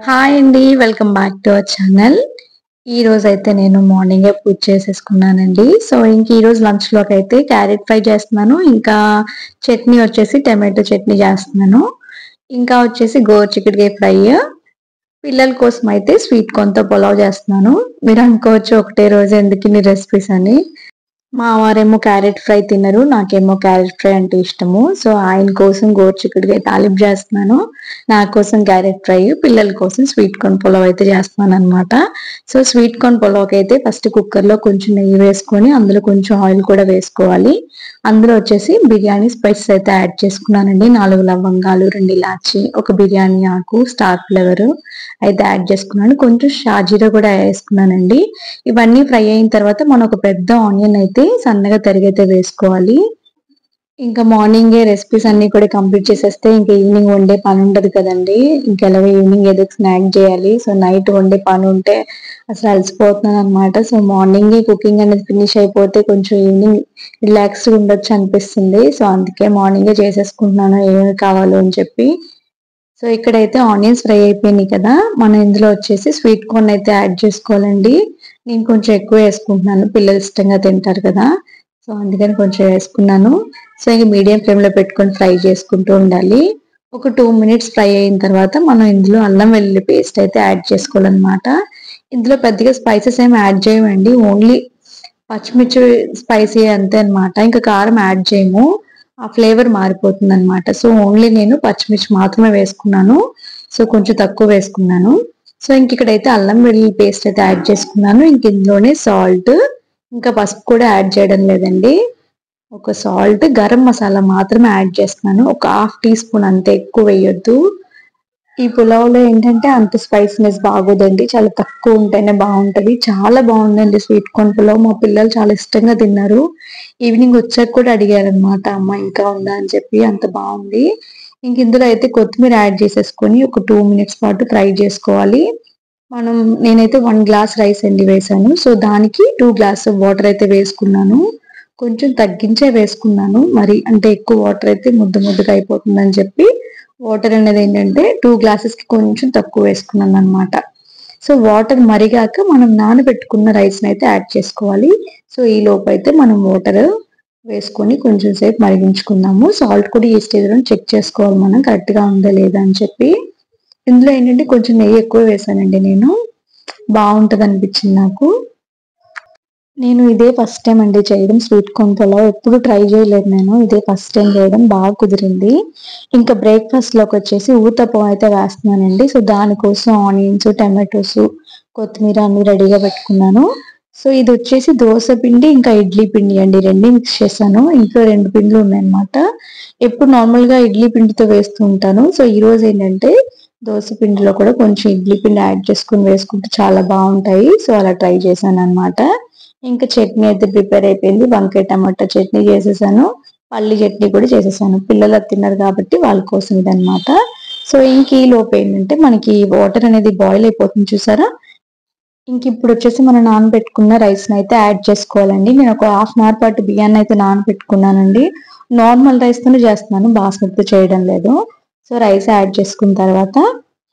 Hi అండి. Welcome back to our channel. ఈ రోజైతే నేను మార్నింగే పూజ చేసేసుకున్నానండి. సో, ఇంక ఈరోజు లంచ్‌లోకైతే క్యారెట్ ఫ్రై చేస్తున్నాను. ఇంకా చట్నీ వచ్చేసి టమాటో చట్నీ చేస్తున్నాను. ఇంకా వచ్చేసి గోరుచిక్కుడుకాయ ఫ్రై. పిల్లల కోసం అయితే స్వీట్ కార్న్‌తో పులావ్ చేస్తున్నాను. మీరు అనుకోవచ్చు ఒకటే రోజు ఎందుకిన్ని రెసిపీస్ అని. మా వారేమో క్యారెట్ ఫ్రై తినరు. నాకేమో క్యారెట్ ఫ్రై అంటే ఇష్టము. సో, ఆయన కోసం గోరుచిక్కుడుకాయ తాలింపు చేస్తున్నాను. నా కోసం క్యారెట్ ఫ్రై, పిల్లల కోసం స్వీట్ కార్న్ పులావ్ అయితే చేస్తున్నాననమాట. సో, స్వీట్ కార్న్ పులావ్‌కైతే ఫస్ట్ కుక్కర్‌లో కొంచెం నెయ్యి వేసుకొని, అందులో కొంచెం ఆయిల్ కూడా వేసుకోవాలి. అందులో వచ్చేసి బిర్యానీ స్పైసెస్ అయితే యాడ్ చేసుకున్నానండి. 4 లవంగాలు, 2 ఇలాచి, ఒక బిర్యానీ ఆకు, స్టార్ ఫ్లేవర్ అయితే యాడ్ చేసుకున్నాను. కొంచెం షాజీరా కూడా వేసుకున్నానండి. ఇవన్నీ ఫ్రై అయిన తర్వాత మనం ఒక పెద్ద ఆనియన్ అయితే సన్నగా తరిగైతే వేసుకోవాలి. ఇంకా మార్నింగే రెసిపీస్ అన్ని కూడా కంప్లీట్ చేసేస్తే ఇంకా ఈవినింగ్ వండే పని ఉండదు కదండీ. ఇంకెలాగో ఈవినింగ్ ఏదో స్నాక్ చేయాలి. సో, నైట్ వండే పని ఉంటే అసలు అలసిపోతున్నాననమాట. సో, మార్నింగే కుకింగ్ అనేది ఫినిష్ అయిపోతే కొంచెం ఈవినింగ్ రిలాక్స్‌గా ఉండొచ్చు అనిపిస్తుంది. సో, అందుకే మార్నింగే చేసేసుకుంటున్నాను ఏమేమి కావాలో అని చెప్పి. సో, ఇక్కడైతే ఆనియన్స్ ఫ్రై అయిపోయినాయి కదా! మనం ఇందులో వచ్చేసి స్వీట్ కార్న్ అయితే యాడ్ చేసుకోవాలండి. నేను కొంచెం ఎక్కువ వేసుకుంటున్నాను. పిల్లలు ఇష్టంగా తింటారు కదా! సో, అందుకని కొంచెం వేసుకున్నాను. సో, ఇంక మీడియం ఫ్లేమ్‌లో పెట్టుకొని ఫ్రై చేసుకుంటూ ఉండాలి. ఒక 2 మినిట్స్ ఫ్రై అయిన తర్వాత మనం ఇందులో అల్లం వెల్లుల్లి పేస్ట్ అయితే యాడ్ చేసుకోవాలనమాట. ఇందులో పెద్దగా స్పైసెస్ ఏమి యాడ్ చేయమండి. ఓన్లీ పచ్చిమిర్చి స్పైసీ అంతే అనమాట. ఇంకా కారం యాడ్ చేయము. ఆ ఫ్లేవర్ మారిపోతుందనమాట. సో, ఓన్లీ నేను పచ్చిమిర్చి మాత్రమే వేసుకున్నాను. సో, కొంచెం తక్కువ వేసుకున్నాను. సో, ఇంకిక్కడైతే అల్లం వెల్లుల్లి పేస్ట్ అయితే యాడ్ చేసుకున్నాను. ఇంక ఇందులోనే సాల్ట్, ఇంకా పసుపు కూడా యాడ్ చేయడం లేదండి. ఒక సాల్ట్, గరం మసాలా మాత్రమే యాడ్ చేస్తున్నాను. ఒక హాఫ్ టీ స్పూన్ అంతే, ఎక్కువ వేయొద్దు. ఈ పులావ్‌లో ఏంటంటే అంత స్పైసీనెస్ బాగోదండి. చాలా తక్కువ ఉంటేనే బావుంటది. చాలా బావుందండి స్వీట్ కార్న్ పులావ్. మా పిల్లలు చాలా ఇష్టంగా తిన్నారు. ఈవినింగ్ వచ్చాక కూడా అడిగారనమాట, అమ్మ ఇంకా ఉందా అని చెప్పి. అంత బావుంది. ఇంక ఇందులో అయితే కొత్తిమీర యాడ్ చేసేసుకొని ఒక 2 మినిట్స్ పాటు ఫ్రై చేసుకోవాలి. నేనైతే 1 గ్లాస్ రైస్ అండి వేశాను. సో, దానికి 2 గ్లాస్ వాటర్ అయితే వేసుకున్నాను. కొంచెం తగ్గించే వేసుకున్నాను. మరి అంటే ఎక్కువ వాటర్ అయితే ముద్ద ముద్దగా అయిపోతుందని చెప్పి వాటర్ అనేది ఏంటంటే 2 గ్లాసెస్‌కి కొంచెం తక్కువ వేసుకున్నాననమాట. సో, వాటర్ మరిగాక మనం నానబెట్టుకున్న రైస్‌నైతే యాడ్ చేసుకోవాలి. సో, ఈ లోపైతే మనం వాటర్ వేసుకొని కొంచెం సేపు మరిగించుకుందాము. సాల్ట్ కూడా ఈ స్టేజ్‌లోనే చెక్ చేసుకోవాలి మనం కరెక్ట్‌గా ఉందా లేదా అని చెప్పి. ఇందులో ఏంటంటే కొంచెం నెయ్యి ఎక్కువ వేశానండి నేను. బావుంటదనిపించింది నాకు. నేను ఇదే ఫస్ట్ టైమ్ అండి చేయడం స్వీట్ కార్న్ పులావ్. ఎప్పుడు ట్రై చేయలేదు నేను. ఇదే ఫస్ట్ టైమ్ చేయడం. బాగా కుదిరింది. ఇంకా బ్రేక్‌ఫాస్ట్‌లోకొచ్చేసి ఊతప్పం అయితే వేస్తున్నానండి. సో, దానికోసం ఆనియన్స్, టమాటోస్, కొత్తిమీర అన్నీ రెడీగా పెట్టుకున్నాను. సో, ఇదొచ్చేసి దోస పిండి, ఇంకా ఇడ్లీ పిండి అండి. 2 మిక్స్ చేశాను. ఇంట్లో 2 పిండిలు ఉన్నాయన్నమాట. ఎప్పుడు నార్మల్‌గా ఇడ్లీ పిండితో వేస్తూ ఉంటాను. సో, ఈరోజు ఏంటంటే దోస పిండిలో కూడా కొంచెం ఇడ్లీ పిండి యాడ్ చేసుకొని వేసుకుంటే చాలా బావుంటాయి. సో, అలా ట్రై చేశానన్నమాట. ఇంకా చట్నీ అయితే ప్రిపేర్ అయిపోయింది. వంకాయ టమాటా చట్నీ చేసేసాను. పల్లి చట్నీ కూడా చేసేసాను. పిల్లలు అది తినరు కాబట్టి వాళ్ళ కోసం ఇదన్నమాట. సో, ఇంక ఈ లోపు ఏంటంటే మనకి వాటర్ అనేది బాయిల్ అయిపోతుంది చూసారా? ఇంకిప్పుడొచ్చేసి మనం నానబెట్టుకున్న రైస్‌నైతే యాడ్ చేసుకోవాలండి. నేను ఒక హాఫ్ అన్ అవర్ పాటు బియ్యాన్నయితే నానబెట్టుకున్నానండి. నార్మల్ రైస్‌తోనే చేస్తున్నాను. బాస్మతితో చేయడం లేదు. సో, రైస్ యాడ్ చేసుకున్న తర్వాత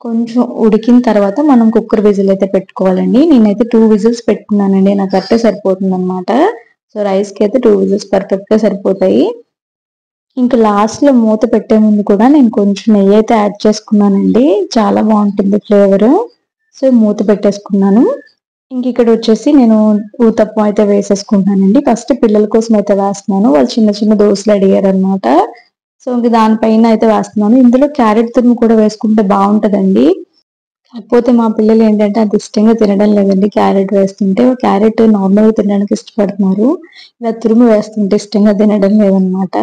కొంచెం ఉడికిన తర్వాత మనం కుక్కర్ విజిల్ అయితే పెట్టుకోవాలండి. నేనైతే 2 విజిల్స్ పెట్టుకున్నానండి. నాకు కరెక్టే సరిపోతుందనమాట. సో, రైస్‌కైతే 2 విజిల్స్ పర్ఫెక్ట్‌గా సరిపోతాయి. ఇంక లాస్ట్‌లో మూత పెట్టే ముందు కూడా నేను కొంచెం నెయ్యయితే యాడ్ చేసుకున్నానండి. చాలా బావుంటుంది ఫ్లేవరు. సో, మూత పెట్టేసుకున్నాను. ఇంకిక్కడొచ్చేసి నేను ఊతప్పం అయితే వేసేసుకుంటున్నానండి. ఫస్ట్ పిల్లల కోసం అయితే వేస్తున్నాను. వాళ్ళు చిన్న చిన్న దోసలు అడిగారనమాట. సో, ఇంక దానిపైన అయితే వేస్తున్నాను. ఇందులో క్యారెట్ తురుము కూడా వేసుకుంటే బావుంటదండి. కాకపోతే మా పిల్లలేంటంటే అంత ఇష్టంగా తినడం లేదండి క్యారెట్ వేస్తుంటే. క్యారెట్ నార్మల్‌గా తినడానికి ఇష్టపడుతున్నారు. ఇలా తురుము వేస్తుంటే ఇష్టంగా తినడం లేదనమాట.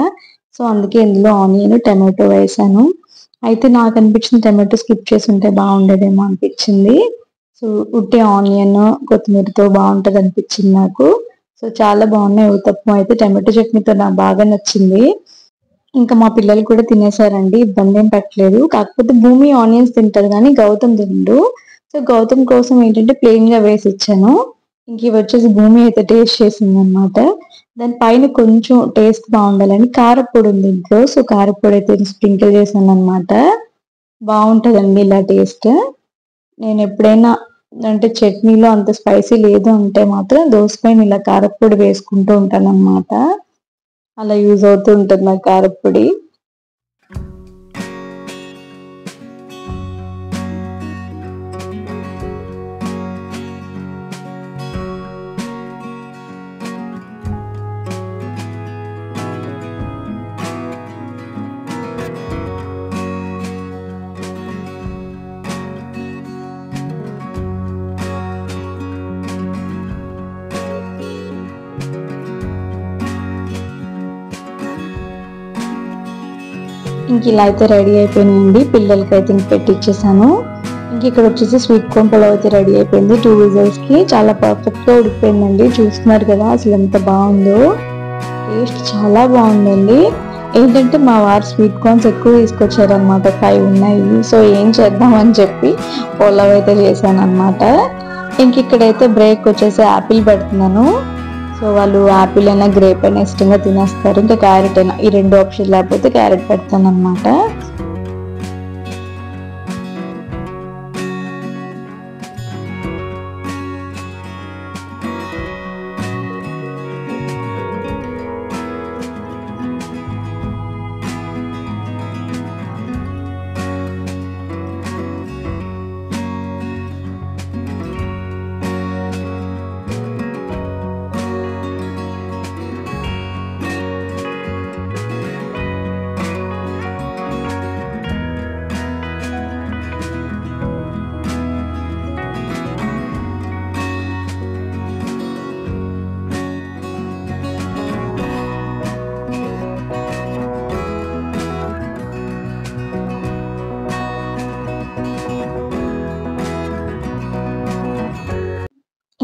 సో, అందుకే ఇందులో ఆనియన్, టమాటో వేశాను. అయితే నాకనిపించింది టమాటో స్కిప్ చేసుంటే బావుండేదేమో అనిపించింది. సో, ఉట్టి ఆనియన్, కొత్తిమీరతో బావుంటదనిపించింది నాకు. సో, చాలా బావున్నాయి ఊతప్పం అయితే టమాటో చట్నీతో నాకు బాగా నచ్చింది. ఇంకా మా పిల్లలు కూడా తినేసారండి. ఇబ్బందేం పెట్టలేదు. కాకపోతే భూమి ఆనియన్స్ తింటది గానీ, గౌతమ్ తినడు. సో, గౌతమ్ కోసం ఏంటంటే ప్లెయిన్‌గా వేసిచ్చాను. ఇవొచ్చేసి భూమి అయితే టేస్ట్ చేసిందనమాట. దాని పైన కొంచెం టేస్ట్ బావుండాలని కారప్పొడి ఉంది ఇంట్లో. సో, కారప్పొడి అయితే స్ప్రింకిల్ చేశాననమాట. బావుంటదండి ఇలా టేస్ట్. నేను ఎప్పుడైనా అంటే చట్నీలో అంత స్పైసీ లేదు అంటే మాత్రం దోసపైన ఇలా కారప్పొడి వేసుకుంటూ ఉంటాను అనమాట. అలా యూజ్ అవుతూ ఉంటుంది నాకు కారప్పొడి. ఇంక ఇలా అయితే రెడీ అయిపోయినాయండి. పిల్లలకైతే ఇంక పెట్టిచ్చేసాను. ఇంక ఇక్కడ వచ్చేసి స్వీట్ కార్న్ పులావ్ అయితే రెడీ అయిపోయింది 2 విజిల్స్ కి. చాలా పర్ఫెక్ట్ గా ఉడికిపోయిందండి. చూస్తున్నారు కదా అసలు ఎంత బాగుందో. టేస్ట్ చాలా బాగుందండి. ఏంటంటే మా వారు స్వీట్ కార్న్స్ ఎక్కువ తీసుకొచ్చారనమాట, 5 ఉన్నాయి. సో ఏం చేద్దామని చెప్పి పులావ్ అయితే చేశాను అనమాట. ఇంక ఇక్కడైతే బ్రేక్ వచ్చేసి యాపిల్ పెడుతున్నాను. సో వాళ్ళు యాపిల్ అయినా గ్రేప్ అయినా ఇష్టంగా తినేస్తారు. ఇంకా క్యారెట్ అయినా, ఈ 2 ఆప్షన్ లేకపోతే క్యారెట్ పెడతాను అనమాట.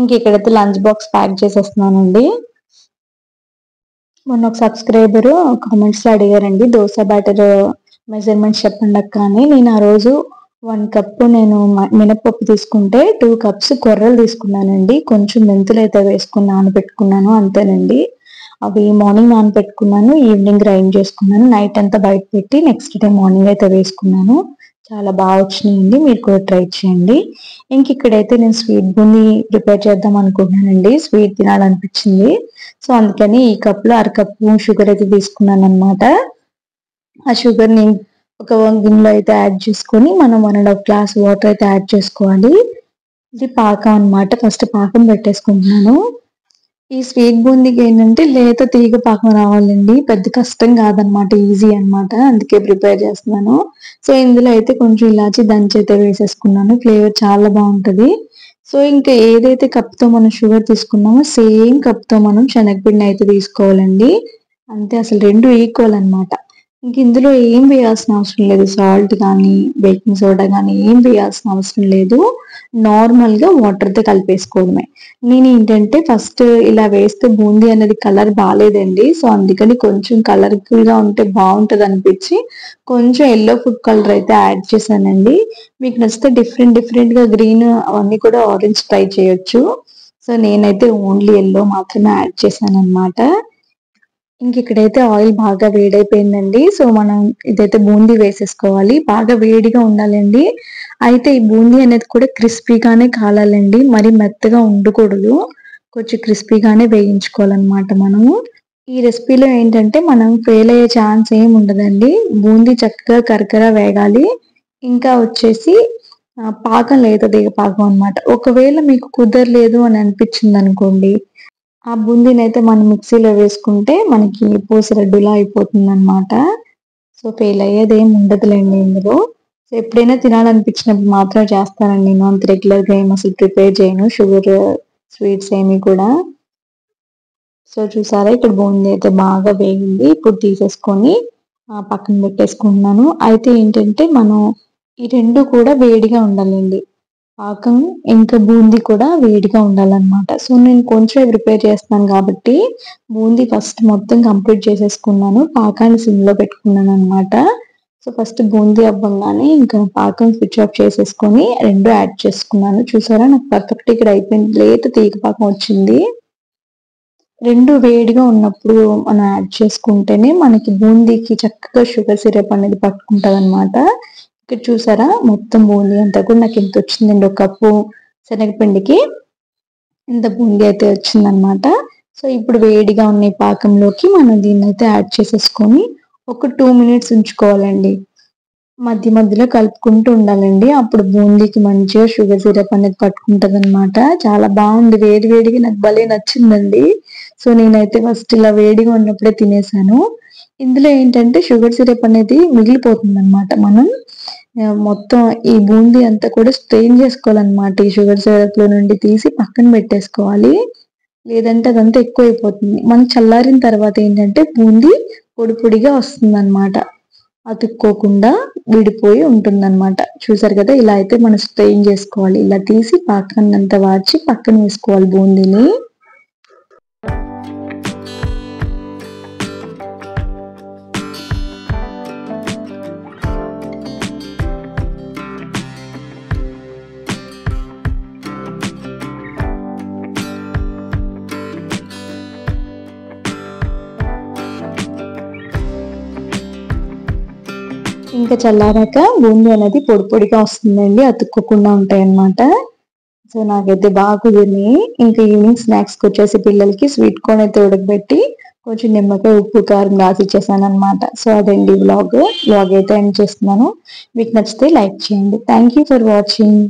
ఇంక ఇక్కడైతే లంచ్ బాక్స్ ప్యాక్ చేసేస్తున్నానండి. మొన్న ఒక సబ్స్క్రైబర్ కామెంట్స్ లో అడిగారండి, దోశ బ్యాటర్ మెజర్మెంట్స్ చెప్పండి అక్క అని. నేను ఆ రోజు 1 కప్ నేను మినపప్పు తీసుకుంటే 2 కప్స్ కొర్రలు తీసుకున్నానండి. కొంచెం మెంతులు అయితే వేసుకుని నానబెట్టుకున్నాను, అంతేనండి. అవి మార్నింగ్ నానబెట్టుకున్నాను, ఈవినింగ్ గ్రైండ్ చేసుకున్నాను, నైట్ అంతా బయట పెట్టి నెక్స్ట్ డే మార్నింగ్ అయితే వేసుకున్నాను. చాలా బాగా వచ్చినాయండి, మీరు కూడా ట్రై చేయండి. ఇంక ఇక్కడైతే నేను స్వీట్ బూందీ ప్రిపేర్ చేద్దాం అనుకుంటున్నానండి. స్వీట్ తినాలనిపించింది. సో అందుకని ఈ కప్లో 1/2 కప్పు షుగర్ అయితే తీసుకున్నాను అనమాట. ఆ షుగర్ ని ఒక గిన్నెలో అయితే యాడ్ చేసుకొని మనం 1.5 గ్లాస్ వాటర్ అయితే యాడ్ చేసుకోవాలి. ఇది పాకం అనమాట. ఫస్ట్ పాకం పెట్టేసుకుంటున్నాను. ఈ స్వీట్ బూందీకి ఏంటంటే లేత తీగ పాకం రావాలండి, పెద్ద కష్టం కాదనమాట, ఈజీ అనమాట. అందుకే ప్రిపేర్ చేస్తున్నాను. సో ఇందులో అయితే కొంచెం ఇలాచి దంచి అయితే వేసేసుకున్నాను. ఫ్లేవర్ చాలా బాగుంటది. సో ఇంకా ఏదైతే కప్తో మనం షుగర్ తీసుకున్నామో సేమ్ కప్తో మనం శనగపిండి అయితే తీసుకోవాలండి. అంతే, అసలు 2 ఈక్వల్ అనమాట. ఇంక ఇందులో ఏం వేయాల్సిన అవసరం లేదు. సాల్ట్ కానీ బేకింగ్ సోడా కానీ ఏం వేయాల్సిన అవసరం లేదు. నార్మల్ గా వాటర్ తో కలిపేసుకోవడమే. నేను ఏంటంటే ఫస్ట్ ఇలా వేస్తే బూందీ అనేది కలర్ బాగాలేదండి. సో అందుకని కొంచెం కలర్ఫుల్ గా ఉంటే బాగుంటది అనిపించి కొంచెం ఎల్లో ఫుడ్ కలర్ అయితే యాడ్ చేశానండి. మీకు నచ్చితే డిఫరెంట్ గా గ్రీన్ అవన్నీ కూడా ఆరెంజ్ ట్రై చేయొచ్చు. సో నేనైతే ఓన్లీ ఎల్లో మాత్రమే యాడ్ చేశాను అనమాట. ఇంక ఇక్కడైతే ఆయిల్ బాగా వేడైపోయిందండి. సో మనం ఇదైతే బూందీ వేసేసుకోవాలి. బాగా వేడిగా ఉండాలండి. అయితే ఈ బూందీ అనేది కూడా క్రిస్పీగానే కాలాలండి, మరి మెత్తగా ఉండకూడదు. కొంచెం క్రిస్పీగానే వేయించుకోవాలన్నమాట మనము. ఈ రెసిపీలో ఏంటంటే మనం ఫెయిల్ అయ్యే ఛాన్స్ ఏమి ఉండదండి. బూందీ చక్కగా కరకర వేగాలి. ఇంకా వచ్చేసి పాకం లేత దిగ పాకం అనమాట. ఒకవేళ మీకు కుదరలేదు అని అనిపించింది అనుకోండి, ఆ బూందీని అయితే మనం మిక్సీలో వేసుకుంటే మనకి పూసరడ్డులా అయిపోతుంది అనమాట. సో ఫెయిల్ అయ్యేది ఏమి ఉండదులేండి ఇందులో. సో ఎప్పుడైనా తినాలనిపించినప్పుడు మాత్రం చేస్తానండి నేను, అంత రెగ్యులర్ గా ఏమి అసలు ప్రిపేర్ చేయను షుగర్ స్వీట్స్ ఏమి కూడా. సో చూసారా, ఇక్కడ బూందీ అయితే బాగా వేగింది. ఇప్పుడు తీసేసుకొని పక్కన పెట్టేసుకుంటున్నాను. అయితే ఏంటంటే మనం ఈ 2 కూడా వేడిగా ఉండాలండి. పాకం ఇంకా బూందీ కూడా వేడిగా ఉండాలన్నమాట. సో నేను కొంచెం ప్రిపేర్ చేస్తాను కాబట్టి బూందీ ఫస్ట్ మొత్తం కంప్లీట్ చేసేసుకున్నాను. పాకాన్ని సిమ్ లో పెట్టుకున్నాను అనమాట. సో ఫస్ట్ బూందీ అవ్వగానే ఇంకా పాకం స్విచ్ ఆఫ్ చేసేసుకొని 2 యాడ్ చేసుకున్నాను. చూసారా, నాకు పర్ఫెక్ట్ ఇక్కడ అయిపోయింది. లేత తీగ పాకం వచ్చింది. 2 వేడిగా ఉన్నప్పుడు మనం యాడ్ చేసుకుంటేనే మనకి బూందీకి చక్కగా షుగర్ సిరప్ అనేది పట్టుకుంటది అనమాట. ఇక్కడ చూసారా మొత్తం బూందీ అంతా కూడా నాకు ఎంత వచ్చిందండి. ఒక కప్పు శనగపిండికి ఇంత బూందీ అయితే వచ్చిందనమాట. సో ఇప్పుడు వేడిగా ఉన్న ఈ పాకంలోకి మనం దీన్ని అయితే యాడ్ చేసేసుకొని ఒక 2 మినిట్స్ ఉంచుకోవాలండి. మధ్య మధ్యలో కలుపుకుంటూ ఉండాలండి. అప్పుడు బూందీకి మంచిగా షుగర్ సిరప్ అనేది పట్టుకుంటదనమాట. చాలా బాగుంది. వేడి వేడిగా నాకు భలే నచ్చిందండి. సో నేనైతే ఫస్ట్ ఇలా వేడిగా ఉన్నప్పుడే తినేసాను. ఇందులో ఏంటంటే షుగర్ సిరప్ అనేది మిగిలిపోతుందనమాట. మనం మొత్తం ఈ బూందీ అంతా కూడా స్ట్రెయిన్ చేసుకోవాలనమాట. ఈ షుగర్ సిరప్ లో నుండి తీసి పక్కన పెట్టేసుకోవాలి. లేదంటే అదంతా ఎక్కువైపోతుంది. మనం చల్లారిన తర్వాత ఏంటంటే బూందీ పొడి పొడిగా వస్తుందనమాట. అతుక్కోకుండా విడిపోయి ఉంటుందన్నమాట. చూసారు కదా, ఇలా అయితే మనం స్ట్రెయిన్ చేసుకోవాలి. ఇలా తీసి పాకాన్నంతా వార్చి పక్కన వేసుకోవాలి బూందీని. ఇంకా చల్లారాక బూందీ అనేది పొడి పొడిగా వస్తుందండి. అతుక్కోకుండా ఉంటాయి అన్నమాట. సో నాకైతే బాగా కుదిరినాయి. ఇంకా ఈవినింగ్ స్నాక్స్కి వచ్చేసి పిల్లలకి స్వీట్ కార్న్ అయితే ఉడకబెట్టి కొంచెం నిమ్మకాయ, ఉప్పు, కారం రాసి ఇచ్చేసాను అనమాట. సో అదండి వ్లాగ్ అయితే ఎండ్ చేస్తున్నాను. మీకు నచ్చితే లైక్ చేయండి. Thank you for watching.